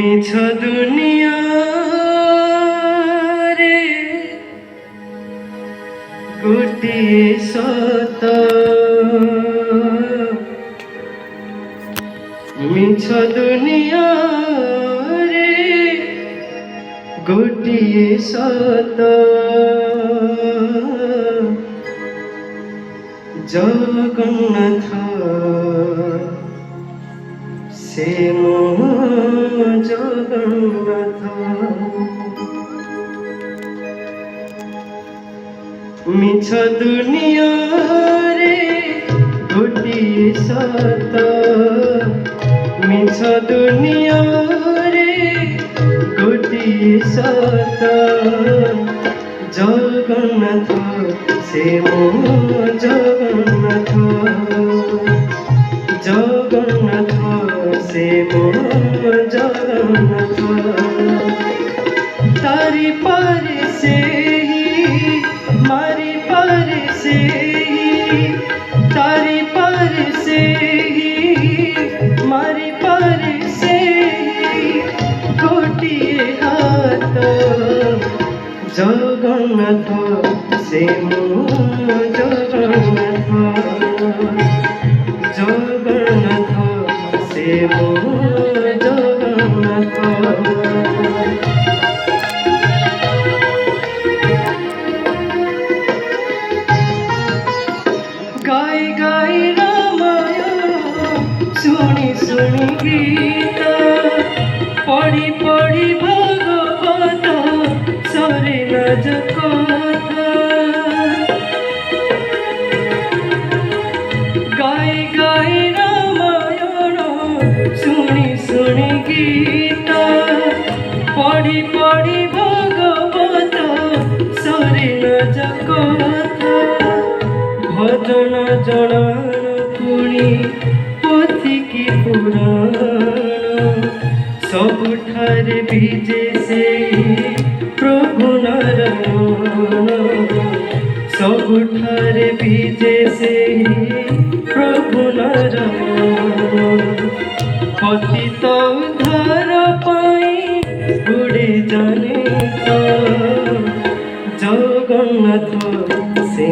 মিছ দুনিয়া রে গোটিয়ে সত মিছ দুনিয়া রে গোটিয়ে সত জগন্নাথ সে জগন্নাথ মিছ দুনিয়া রে গোটিয়ে সত মিছ দুনিয়া রে গোটিয়ে সত জগন্নাথ সে জগন্নাথ জগন্নাথ সে জগন্নাথ তারি পারে সে মারি পারে সে তারি পারে সে মারি পারে সে গোটিয়ে হাত জগন্নাথ সে জগন্নাথ জগন্নাথ সে জগন্নাথ গাই গাই রামায়ণ শুনি শুনি গীত পড়ি পড়ি ভাগবত সরে রাজ কথা গাই গাই রামায়ণ শুনি শুনি গীত পড়ি পড়ি ভাগবত সরে রাজ কথা ভজন জনান পুଣି ପୋଥିକି ପୁରାଣ ସବୁଠାରେ ବିଜେ ସେଇ ପ୍ରଭୁ ନାରାୟଣ ସବୁଠାରେ ବିଜେ ସେଇ ପ୍ରଭୁ ନାରାୟଣ ପତିତ ଉଦ୍ଧାର ପାଇଁ ଗୁଡ଼େ ଜାନେ ତ ଜଗନ୍ନାଥ ସେ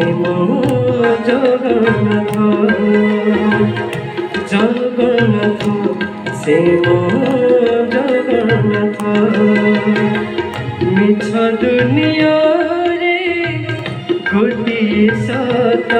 জগন্নাথ জগন্নাথ সে জগন্নাথ মিছ দুনিয়া রে গোটিয়ে সত